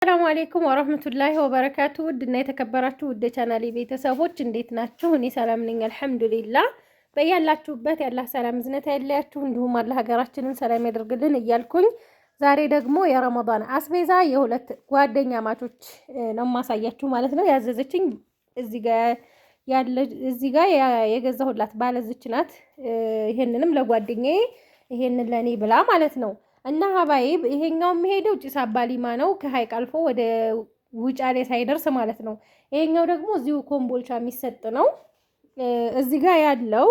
ሰላም አለይኩም ወራህመቱላሂ ወበረካቱ። ውድና የተከበራችሁ ውድ ቻናሌ ቤተሰቦች እንዴት ናችሁ? እኔ ሰላም ነኝ አልሐምዱሊላህ። በያላችሁበት ያላህ ሰላም ዝነት ያለያችሁ እንዲሁም አላህ ሀገራችንን ሰላም ያደርግልን እያልኩኝ ዛሬ ደግሞ የረመዳን አስቤዛ የሁለት ጓደኛ ማቾች ነው ማሳያችሁ ማለት ነው። ያዘዘችኝ እዚህ ጋር የገዛሁላት ባለዝች ናት። ይሄንንም ለጓደኛዬ ይሄንን ለኔ ብላ ማለት ነው። እና ሀባይብ ይሄኛው የሚሄደው ጭስ አባሊማ ነው ከሀይቅ አልፎ ወደ ውጫሌ ሳይደርስ ማለት ነው። ይሄኛው ደግሞ እዚሁ ኮምቦልቻ የሚሰጥ ነው። እዚህ ጋር ያለው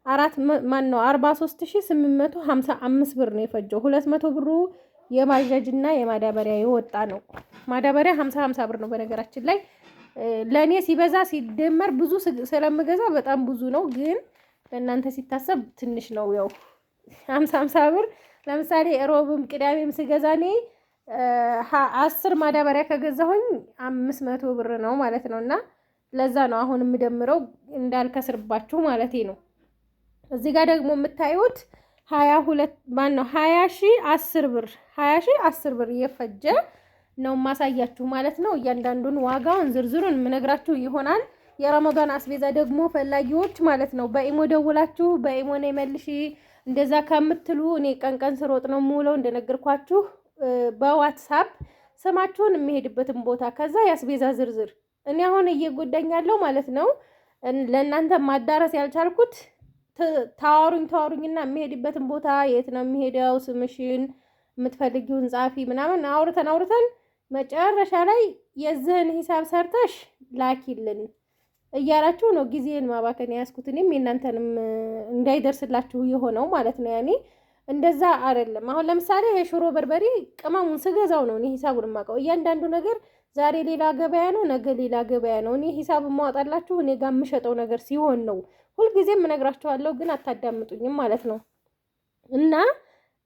43855 ብር ነው የፈጀው። 200 ብሩ የማጃጅና የማዳበሪያ የወጣ ነው። ማዳበሪያ 50 ብር ነው በነገራችን ላይ ለኔ ሲበዛ ሲደመር ብዙ ስለምገዛ በጣም ብዙ ነው፣ ግን ለእናንተ ሲታሰብ ትንሽ ነው። ያው 50 ብር ለምሳሌ ሮብም ቅዳሜም ስገዛ እኔ 10 ማዳበሪያ ከገዛሁኝ 500 ብር ነው ማለት ነው። እና ለዛ ነው አሁን የምደምረው እንዳልከስርባችሁ ማለቴ ነው። እዚህ ጋር ደግሞ የምታዩት 20,010 ብር እየፈጀ ነው ማሳያችሁ ማለት ነው። እያንዳንዱን ዋጋውን ዝርዝሩን የምነግራችሁ ይሆናል። የረመዳን አስቤዛ ደግሞ ፈላጊዎች ማለት ነው በኢሞ ደውላችሁ በኢሞ ነው መልሺ እንደዛ ከምትሉ እኔ ቀን ስሮጥ ነው የምውለው እንደነገርኳችሁ። በዋትስአፕ ስማችሁን የሚሄድበትን ቦታ ከዛ ያስቤዛ ዝርዝር እኔ አሁን እየጎዳኝ ያለው ማለት ነው ለእናንተ ማዳረስ ያልቻልኩት ታዋሩኝና የሚሄድበትን ቦታ የት ነው የሚሄደው ስምሽን የምትፈልጊውን ጻፊ ምናምን አውርተን መጨረሻ ላይ የዝህን ሂሳብ ሰርተሽ ላኪልን እያላችሁ ነው ጊዜን ማባከን ያስኩት። እኔም የእናንተንም እንዳይደርስላችሁ የሆነው ማለት ነው። ያኔ እንደዛ አይደለም። አሁን ለምሳሌ የሽሮ በርበሬ ቅመሙን ስገዛው ነው እኔ ሂሳቡን የማውቀው። እያንዳንዱ ነገር ዛሬ ሌላ ገበያ ነው፣ ነገ ሌላ ገበያ ነው። እኔ ሂሳብ የማወጣላችሁ እኔ ጋር የምሸጠው ነገር ሲሆን ነው። ሁልጊዜም እነግራችኋለሁ፣ ግን አታዳምጡኝም ማለት ነው። እና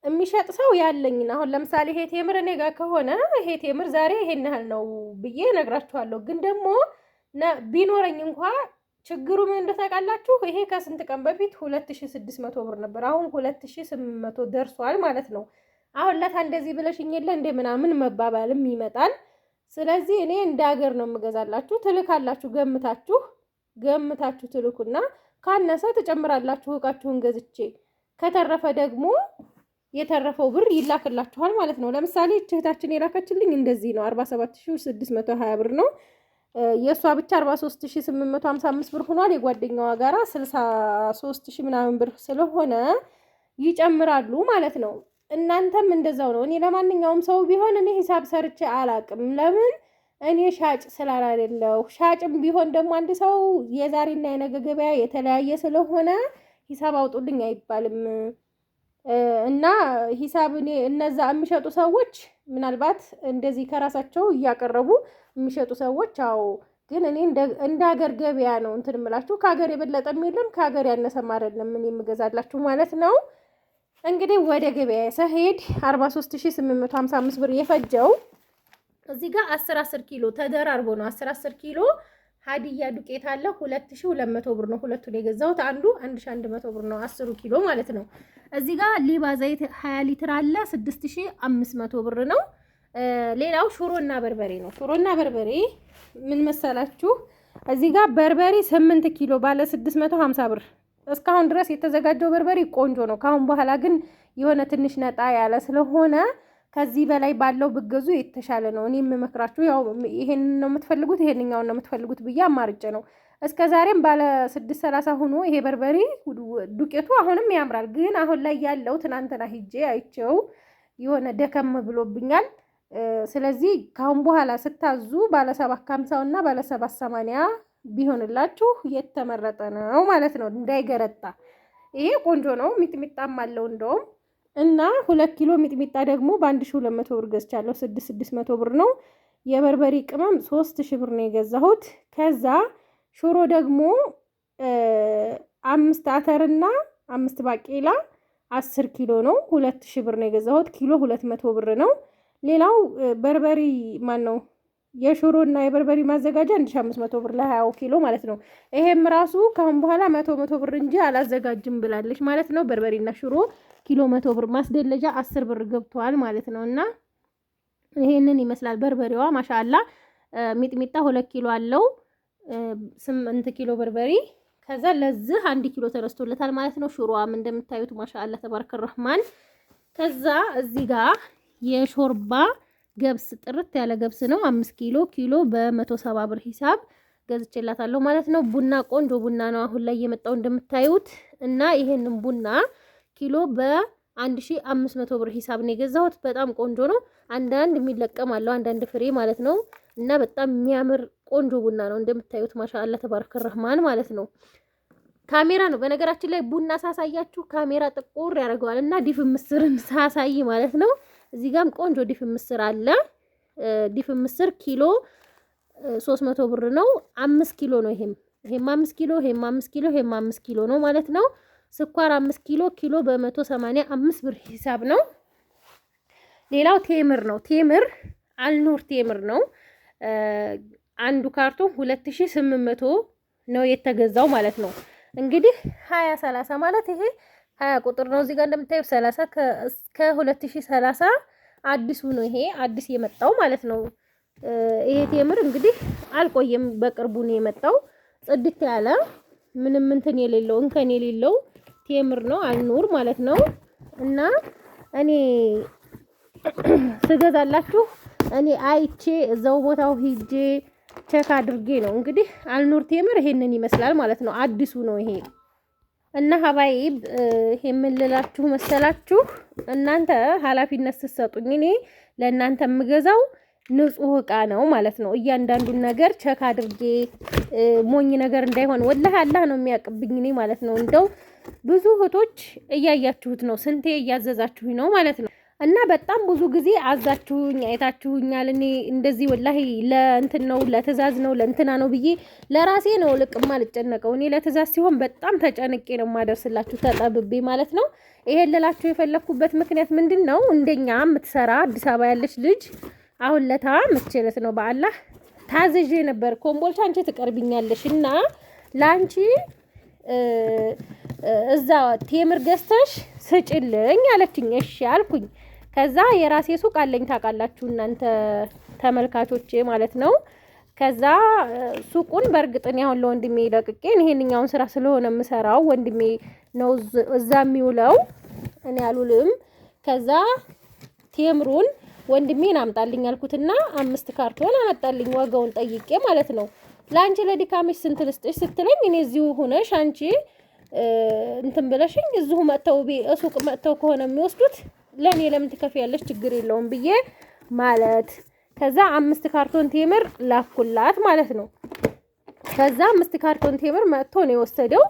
የሚሸጥ ሰው ያለኝን አሁን ለምሳሌ ይሄ ቴምር እኔ ጋር ከሆነ ይሄ ቴምር ዛሬ ይሄን ያህል ነው ብዬ እነግራችኋለሁ። ግን ደግሞ ቢኖረኝ እንኳ ችግሩ ምን እንደታውቃላችሁ? ይሄ ከስንት ቀን በፊት 2600 ብር ነበር። አሁን 2800 ደርሷል ማለት ነው። አሁን ለታ እንደዚህ ብለሽኝ የለ እንደ ምናምን መባባልም ይመጣል። ስለዚህ እኔ እንደ ሀገር ነው የምገዛላችሁ። ትልካላችሁ፣ ገምታችሁ ትልኩና ካነሰ ትጨምራላችሁ እቃችሁን ገዝቼ። ከተረፈ ደግሞ የተረፈው ብር ይላክላችኋል ማለት ነው። ለምሳሌ እህታችን የላከችልኝ እንደዚህ ነው 47620 ብር ነው። የሷ ብቻ 43855 ብር ሆኗል። የጓደኛዋ ጋራ 63000 ምናምን ብር ስለሆነ ይጨምራሉ ማለት ነው። እናንተም እንደዛው ነው። እኔ ለማንኛውም ሰው ቢሆን እኔ ሂሳብ ሰርቼ አላቅም። ለምን? እኔ ሻጭ ስላላደለው። ሻጭም ቢሆን ደግሞ አንድ ሰው የዛሬና የነገ ገበያ የተለያየ ስለሆነ ሂሳብ አውጡልኝ አይባልም። እና ሂሳብ እኔ እነዛ የሚሸጡ ሰዎች ምናልባት እንደዚህ ከራሳቸው እያቀረቡ የሚሸጡ ሰዎች አዎ። ግን እኔ እንደ ሀገር ገበያ ነው እንትን እምላችሁ። ከሀገር የበለጠም የለም ከሀገር ያነሰም አይደለም ምን የምገዛላችሁ ማለት ነው። እንግዲህ ወደ ገበያ ሰሄድ 43855 ብር የፈጀው እዚህ ጋር 10 ኪሎ ተደራርቦ ነው። 10 ኪሎ ሀዲያ ዱቄት አለ 2200 ብር ነው። ሁለቱን የገዛሁት አንዱ 1100 ብር ነው 10 ኪሎ ማለት ነው። እዚህ ጋር ሊባ ዘይት 20 ሊትር አለ 6500 ብር ነው። ሌላው ሽሮና በርበሬ ነው። ሽሮና በርበሬ ምን መሰላችሁ? እዚህ ጋር በርበሬ 8 ኪሎ ባለ 650 ብር። እስካሁን ድረስ የተዘጋጀው በርበሬ ቆንጆ ነው። ካሁን በኋላ ግን የሆነ ትንሽ ነጣ ያለ ስለሆነ ከዚህ በላይ ባለው ብገዙ የተሻለ ነው። እኔ የምመክራችሁ ያው ይሄን ነው የምትፈልጉት ይሄንኛውን ነው የምትፈልጉት ብዬ አማርጬ ነው። እስከ ዛሬም ባለ 630 ሆኖ ይሄ በርበሬ ዱቄቱ አሁንም ያምራል። ግን አሁን ላይ ያለው ትናንትና ሂጄ አይቼው የሆነ ደከም ብሎብኛል። ስለዚህ ካሁን በኋላ ስታዙ ባለ 750 እና ባለ 780 ቢሆንላችሁ የተመረጠ ነው ማለት ነው፣ እንዳይገረጣ። ይሄ ቆንጆ ነው። ሚጥሚጣም አለው እንደውም እና 2 ኪሎ ሚጥሚጣ ደግሞ በ1200 ብር ገዝቻለሁ። 600 ብር ነው። የበርበሬ ቅመም 3000 ብር ነው የገዛሁት። ከዛ ሽሮ ደግሞ 5 አተርና 5 ባቄላ 10 ኪሎ ነው 2000 ብር ነው የገዛሁት። ኪሎ 200 ብር ነው። ሌላው በርበሬ ነው የሽሮና የበርበሬ ማዘጋጃ 1500 ብር ለ20 ኪሎ ማለት ነው። ይሄም ራሱ ካሁን በኋላ 100 ብር እንጂ አላዘጋጅም ብላለች ማለት ነው። በርበሬና ሽሮ ኪሎ 100 ብር፣ ማስደለጃ 10 ብር ገብቷል ማለት ነው። እና ይሄንን ይመስላል በርበሬዋ ማሻአላ። ሚጥሚጣ 2 ኪሎ አለው 8 ኪሎ በርበሬ። ከዛ ለዚህ 1 ኪሎ ተነስቶለታል ማለት ነው። ሽሮዋም እንደምታዩት ማሻአላ ተባረከ ረህማን። ከዛ እዚህ ጋር የሾርባ ገብስ ጥርት ያለ ገብስ ነው 5 ኪሎ በ170 ብር ሂሳብ ገዝቼላታለሁ ማለት ነው። ቡና ቆንጆ ቡና ነው አሁን ላይ የመጣው እንደምታዩት። እና ይሄንን ቡና ኪሎ በ1500 ብር ሂሳብ ነው የገዛሁት። በጣም ቆንጆ ነው። አንዳንድ የሚለቀም አለው አንዳንድ ፍሬ ማለት ነው። እና በጣም የሚያምር ቆንጆ ቡና ነው እንደምታዩት ማሻአላ ተባረከ ረህማን ማለት ነው። ካሜራ ነው በነገራችን ላይ ቡና ሳሳያችሁ ካሜራ ጥቁር ያደርገዋል እና ዲፍ ምስርን ሳሳይ ማለት ነው። እዚህ ጋርም ቆንጆ ዲፍ ምስር አለ። ዲፍ ምስር ኪሎ 300 ብር ነው። 5 ኪሎ ነው። ይሄም 5 ኪሎ፣ ይሄም 5 ኪሎ፣ ይሄም 5 ኪሎ ነው ማለት ነው። ስኳር 5 ኪሎ በ185 ብር ሂሳብ ነው። ሌላው ቴምር ነው። ቴምር አልኑር ቴምር ነው። አንዱ ካርቶን 2800 ነው የተገዛው ማለት ነው። እንግዲህ 2030 ማለት ይሄ 20 ቁጥር ነው። እዚህ ጋር እንደምታዩት 30 እስከ 2030 አዲሱ ነው። ይሄ አዲስ የመጣው ማለት ነው። ይሄ ቴምር እንግዲህ አልቆየም፣ በቅርቡ ነው የመጣው። ጽድት ያለ ምንም እንትን የሌለው እንከን የሌለው ቴምር ነው አልኑር ማለት ነው። እና እኔ ስገዛላችሁ እኔ አይቼ እዛው ቦታው ሂጄ ቼክ አድርጌ ነው። እንግዲህ አልኑር ቴምር ይሄንን ይመስላል ማለት ነው። አዲሱ ነው ይሄ። እና ሀባይብ ይሄ ምን ልላችሁ መሰላችሁ፣ እናንተ ኃላፊነት ስትሰጡኝ እኔ ለእናንተ የምገዛው ንጹህ እቃ ነው ማለት ነው። እያንዳንዱን ነገር ቼክ አድርጌ ሞኝ ነገር እንዳይሆን ወላሂ አላህ ነው የሚያቅብኝ እኔ ማለት ነው። እንደው ብዙ እህቶች እያያችሁት ነው፣ ስንቴ እያዘዛችሁኝ ነው ማለት ነው። እና በጣም ብዙ ጊዜ አዛችሁኝ አይታችሁኛል። እኔ እንደዚህ ወላሂ ለእንትን ነው ለትእዛዝ ነው ለእንትና ነው ብዬ ለራሴ ነው ልቅማ ልጨነቀው። እኔ ለትእዛዝ ሲሆን በጣም ተጨንቄ ነው የማደርስላችሁ ተጠብቤ ማለት ነው። ይሄን ልላችሁ የፈለኩበት ምክንያት ምንድን ነው? እንደኛ የምትሰራ አዲስ አበባ ያለች ልጅ አሁን ለታ ምትችለት ነው በአላህ ታዝዤ ነበር። ኮምቦልቻ አንቺ ትቀርብኛለሽ እና ላንቺ እዛ ቴምር ገዝተሽ ስጭልኝ አለችኝ። እሺ አልኩኝ። ከዛ የራሴ ሱቅ አለኝ ታውቃላችሁ እናንተ ተመልካቾቼ ማለት ነው። ከዛ ሱቁን በእርግጥ እኔ አሁን ለወንድሜ ለቅቄን ይሄንኛውን ስራ ስለሆነ የምሰራው ወንድሜ ነው እዛ የሚውለው፣ እኔ አልውልም። ከዛ ቴምሩን ወንድሜን አምጣልኝ አልኩትና 5 ካርቶን አመጣልኝ ዋጋውን ጠይቄ ማለት ነው። ላንቺ ለዲካምሽ ስንት ልስጥሽ ስትለኝ እኔ እዚሁ ሆነሽ አንቺ እንትን ብለሽኝ እዚሁ መተው ሱቅ መተው ከሆነ የሚወስዱት ለኔ ለምን ትከፍያለሽ? ችግር የለውም ብዬ ማለት ከዛ 5 ካርቶን ቴምር ላኩላት ማለት ነው። ከዛ 5 ካርቶን ቴምር መጥቶ ነው የወሰደው።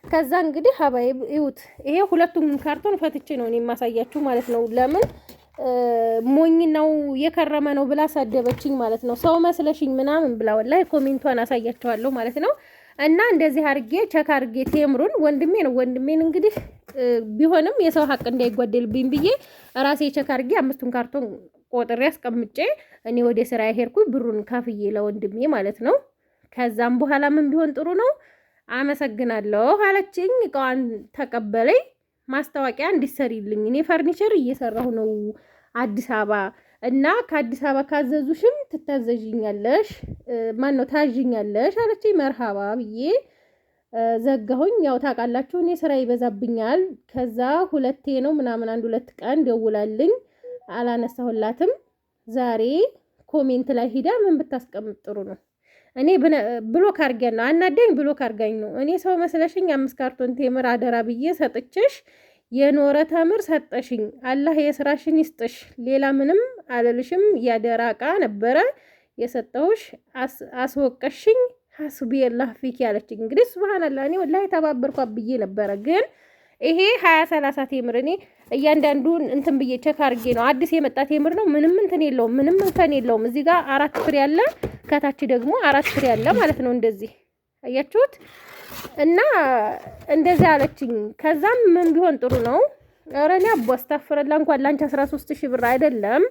ከዛ እንግዲህ ሀባይ ይሁት ይሄ ሁለቱም ካርቶን ፈትቼ ነው እኔ የማሳያችሁ ማለት ነው። ለምን ሞኝ ነው የከረመ ነው ብላ ሳደበችኝ ማለት ነው። ሰው መስለሽኝ ምናምን ብላ ወላሂ ኮሜንቷን አሳያችኋለሁ ማለት ነው። እና እንደዚህ አርጌ ቸክ አርጌ ቴምሩን ወንድሜ ነው ወንድሜን እንግዲህ ቢሆንም የሰው ሀቅ እንዳይጓደልብኝ ብዬ ራሴ ቸክ አርጌ 5ቱን ካርቶን ቆጥሬ አስቀምጬ እኔ ወደ ስራ ያሄድኩኝ ብሩን ካፍዬ ለወንድሜ ማለት ነው። ከዛም በኋላ ምን ቢሆን ጥሩ ነው አመሰግናለሁ አለችኝ። እቃዋን ተቀበለኝ። ማስታወቂያ እንዲሰሪልኝ እኔ ፈርኒቸር እየሰራሁ ነው አዲስ አበባ እና ከአዲስ አበባ ካዘዙሽም ትታዘዥኛለሽ ማን ነው ታዥኛለሽ አለችኝ። መርሃባ ብዬ ዘጋሁኝ። ያው ታውቃላችሁ እኔ ስራ ይበዛብኛል። ከዛ 2 ነው ምናምን 1-2 ቀን ደውላልኝ አላነሳሁላትም። ዛሬ ኮሜንት ላይ ሂዳ ምን ብታስቀምጥ ጥሩ ነው? እኔ ብሎክ አርጋኝ ነው አናደኝ፣ ብሎክ አርጋኝ ነው። እኔ ሰው መስለሽኝ 5 ካርቶን ቴምር አደራ ብዬ ሰጥቼሽ የኖረ ተምር ሰጠሽኝ። አላህ የስራሽን ይስጥሽ። ሌላ ምንም አልልሽም። ያደራ እቃ ነበረ የሰጠሁሽ አስወቀሽኝ። ሐስቢ አላህ ፊክ ያለችኝ እንግዲህ ሱብሃንአላህ። እኔ ወላሂ ተባበርኳት ብዬ ነበረ። ግን ይሄ 20-30 ቴምር እኔ እያንዳንዱን እንትን ብዬ ቸክ አድርጌ ነው። አዲስ የመጣ ቴምር ነው። ምንም እንትን የለውም፣ ምንም እንከን የለውም። እዚህ ጋር 4 ፍሬ ያለ ከታች ደግሞ 4 ፍሬ ያለ ማለት ነው። እንደዚህ አያችሁት? እና እንደዚህ አለችኝ። ከዛም ምን ቢሆን ጥሩ ነው? ኧረ እኔ አቦ አስተፍረላ እንኳን ላንቺ 13000 ብር አይደለም።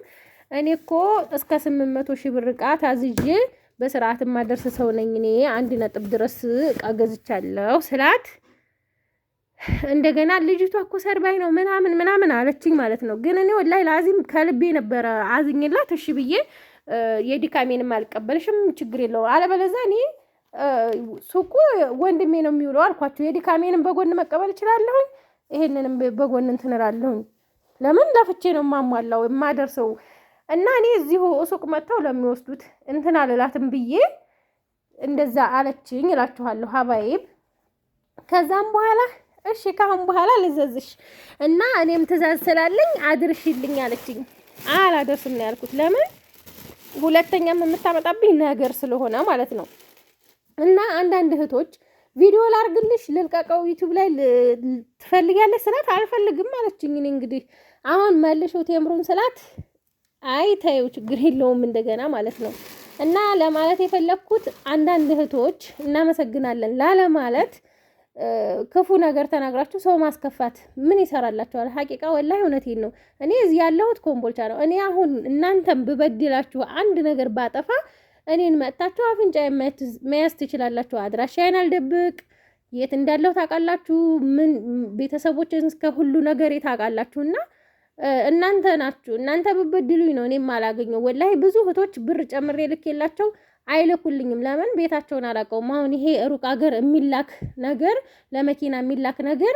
እኔ እኮ እስከ 800,000 ብር እቃ ታዝዤ በስርዓት ማደርስ ሰው ነኝ። እኔ 1 ነጥብ ድረስ እቃ ገዝቻለሁ ስላት እንደገና ልጅቷ እኮ ሰርባይ ነው ምናምን አለችኝ ማለት ነው። ግን እኔ ወላሂ ላዚም ከልቤ ነበረ አዝኝላት እሺ ብዬ የድካሜንም አልቀበልሽም ችግር የለውም አለበለዚያ እኔ ሱቁ ወንድሜ ነው የሚውለው አልኳቸው። የድካሜንም በጎን መቀበል እችላለሁኝ፣ ይሄንንም በጎን እንትን እላለሁኝ። ለምን ለፍቼ ነው የማሟላው የማደርሰው። እና እኔ እዚሁ ሱቅ መጥተው ለሚወስዱት እንትን አልላትም ብዬ እንደዛ አለችኝ እላችኋለሁ ሀባይብ። ከዛም በኋላ እሺ ካሁን በኋላ ልዘዝሽ እና እኔም ትእዛዝ ስላለኝ አድርሽልኝ አለችኝ። አላደርስም ነው ያልኩት። ለምን ሁለተኛም የምታመጣብኝ ነገር ስለሆነ ማለት ነው። እና አንዳንድ እህቶች ቪዲዮ ላርግልሽ ልልቀቀው ዩቲዩብ ላይ ትፈልጊያለሽ ስላት አልፈልግም አለችኝ። እኔ እንግዲህ አሁን መልሽው ቴምሩን ስላት አይ ተይው ችግር የለውም እንደገና ማለት ነው። እና ለማለት የፈለኩት አንዳንድ እህቶች እናመሰግናለን ላለማለት ክፉ ነገር ተናግራችሁ ሰው ማስከፋት ምን ይሰራላችኋል? ሀቂቃ ወላሂ እውነቴን ነው። እኔ እዚህ ያለሁት ኮምቦልቻ ነው። እኔ አሁን እናንተም ብበድላችሁ አንድ ነገር ባጠፋ እኔን መጥታችሁ አፍንጫ መያዝ ትችላላችሁ። አድራሻዬን አልደብቅ፣ የት እንዳለው ታውቃላችሁ፣ ምን ቤተሰቦችን እስከ ሁሉ ነገር ታውቃላችሁና እናንተ ናችሁ። እናንተ ብበድሉኝ ነው እኔም አላገኘው። ወላሂ ብዙ እህቶች ብር ጨምሬ ልኬላቸው አይልኩልኝም። ለምን ቤታቸውን አላውቀውም። አሁን ይሄ ሩቅ ሀገር የሚላክ ነገር ለመኪና የሚላክ ነገር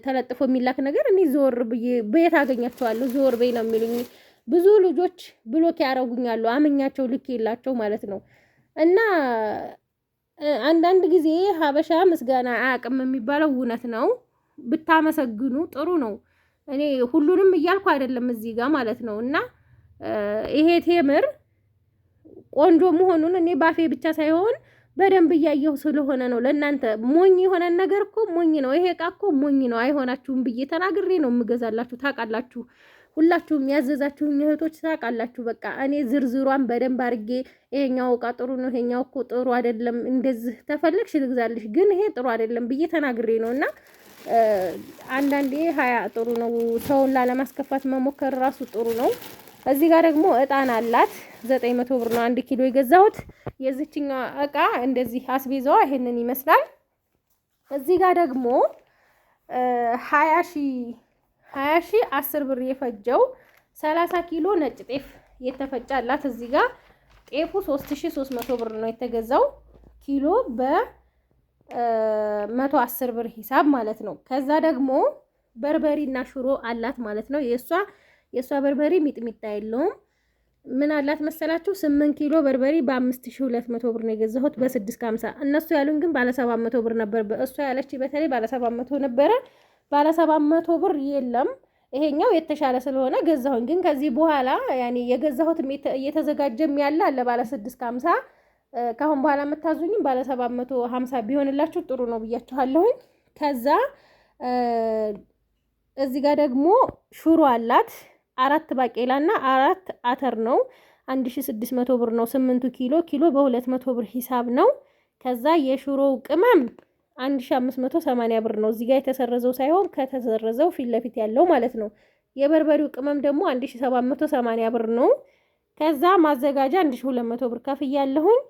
ተለጥፎ የሚላክ ነገር እኔ ዞር ብዬ ቤት አገኛቸዋለሁ። ዞር በይ ነው የሚሉኝ። ብዙ ልጆች ብሎክ ያረጉኛሉ አመኛቸው ልኬላቸው ማለት ነው። እና አንዳንድ ጊዜ ሀበሻ ምስጋና አያውቅም የሚባለው እውነት ነው። ብታመሰግኑ ጥሩ ነው። እኔ ሁሉንም እያልኩ አይደለም እዚህ ጋር ማለት ነው። እና ይሄ ቴምር ቆንጆ መሆኑን እኔ ባፌ ብቻ ሳይሆን በደንብ እያየሁ ስለሆነ ነው። ለእናንተ ሞኝ የሆነ ነገር እኮ ሞኝ ነው፣ ይሄ እቃ እኮ ሞኝ ነው አይሆናችሁም ብዬ ተናግሬ ነው የምገዛላችሁ። ታውቃላችሁ፣ ሁላችሁም ያዘዛችሁኝ እህቶች ታውቃላችሁ። በቃ እኔ ዝርዝሯን በደንብ አድርጌ ይሄኛው እቃ ጥሩ ነው፣ ይሄኛው እኮ ጥሩ አይደለም፣ እንደዚህ ተፈለግሽ ልግዛልሽ፣ ግን ይሄ ጥሩ አይደለም ብዬ ተናግሬ ነው። እና አንዳንዴ ሀያ ጥሩ ነው፣ ሰውን ላለማስከፋት መሞከር ራሱ ጥሩ ነው። እዚህ ጋር ደግሞ እጣን አላት 900 ብር ነው 1 ኪሎ የገዛሁት። የዚህኛው እቃ እንደዚህ አስቤዛዋ ይሄንን ይመስላል። እዚህ ጋር ደግሞ 20 ሺህ 10 ብር የፈጀው 30 ኪሎ ነጭ ጤፍ የተፈጫላት። እዚህ ጋር ጤፉ 3300 ብር ነው የተገዛው ኪሎ በ110 ብር ሂሳብ ማለት ነው። ከዛ ደግሞ በርበሬና ሽሮ አላት ማለት ነው። የሷ በርበሬ ሚጥሚጣ የለውም። ምን አላት መሰላችሁ? 8 ኪሎ በርበሬ በ5200 ብር ነው የገዛሁት በ650። እነሱ ያሉን ግን ባለ 700 ብር ነበር። እሷ ያለች በተለይ ባለ 700 ነበረ። ባለ 700 ብር የለም። ይሄኛው የተሻለ ስለሆነ ገዛሁኝ። ግን ከዚህ በኋላ ያኔ የገዛሁት እየተዘጋጀም ያለ አለ ባለ 650። ካሁን በኋላ የምታዙኝም ባለ 750 ቢሆንላችሁ ጥሩ ነው ብያችኋለሁኝ። ከዛ እዚህ ጋር ደግሞ ሽሮ አላት 4 ባቄላና 4 አተር ነው 1600 ብር ነው። 8 ኪሎ በ200 ብር ሂሳብ ነው። ከዛ የሽሮው ቅመም 1580 ብር ነው። እዚህ ጋር የተሰረዘው ሳይሆን ከተሰረዘው ፊት ለፊት ያለው ማለት ነው። የበርበሬው ቅመም ደግሞ 1780 ብር ነው። ከዛ ማዘጋጃ 1200 ብር ከፍያለሁኝ።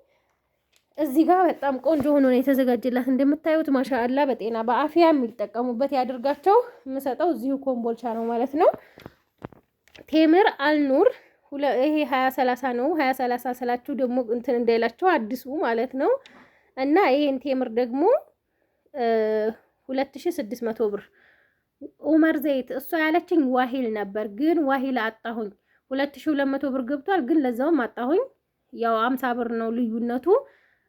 እዚህ ጋር በጣም ቆንጆ ሆኖ ነው የተዘጋጀላት። እንደምታዩት ማሻአላ በጤና በአፊያ የሚጠቀሙበት ያድርጋቸው። የምሰጠው እዚሁ ኮምቦልቻ ነው ማለት ነው። ቴምር አልኑር ይሄ 2030 ነው። 2030 ስላችሁ ደግሞ እንትን እንዳይላችሁ አዲሱ ማለት ነው። እና ይሄን ቴምር ደግሞ 2600 ብር። ኡመር ዘይት እሷ ያለችኝ ዋሂል ነበር፣ ግን ዋሂል አጣሁኝ። 2200 ብር ገብቷል፣ ግን ለዛውም አጣሁኝ። ያው 50 ብር ነው ልዩነቱ።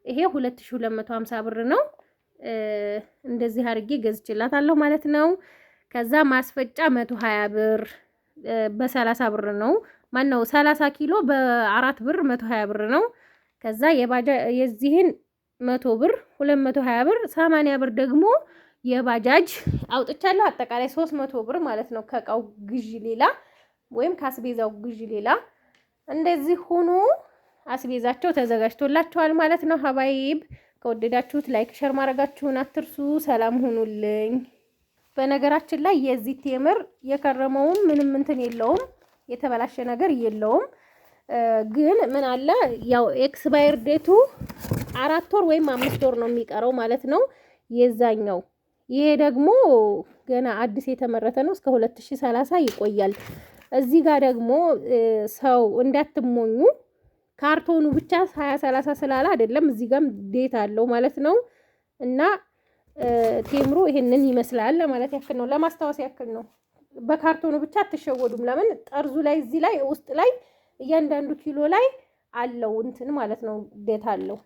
ይሄ 2250 ብር ነው። እንደዚህ አድርጌ ገዝቼላታለሁ ማለት ነው። ከዛ ማስፈጫ 120 ብር በ30 ብር ነው። ማን ነው 30 ኪሎ በ4 ብር 120 ብር ነው። ከዛ የዚህን 100 ብር 220 ብር 80 ብር ደግሞ የባጃጅ አውጥቻለሁ። አጠቃላይ 300 ብር ማለት ነው። ከእቃው ግዢ ሌላ ወይም ካስቤዛው ግዢ ሌላ እንደዚህ ሆኖ አስቤዛቸው ተዘጋጅቶላችኋል ማለት ነው። ሀባይብ ከወደዳችሁት ላይክ ሸር ማድረጋችሁን አትርሱ። ሰላም ሁኑልኝ። በነገራችን ላይ የዚህ ቴምር የከረመውም ምንም እንትን የለውም፣ የተበላሸ ነገር የለውም። ግን ምን አለ ያው ኤክስፓየር ዴቱ 4 ወር ወይም 5 ወር ነው የሚቀረው ማለት ነው። የዛኛው ይሄ ደግሞ ገና አዲስ የተመረተ ነው። እስከ 2030 ይቆያል። እዚህ ጋር ደግሞ ሰው እንዳትሞኙ ካርቶኑ ብቻ 2030 ስላለ አይደለም፣ እዚህ ጋርም ዴት አለው ማለት ነው። እና ቴምሮ ይሄንን ይመስላል ለማለት ያክል ነው፣ ለማስታወስ ያክል ነው። በካርቶኑ ብቻ አትሸወዱም። ለምን ጠርዙ ላይ እዚህ ላይ ውስጥ ላይ እያንዳንዱ ኪሎ ላይ አለው እንትን ማለት ነው፣ ዴት አለው።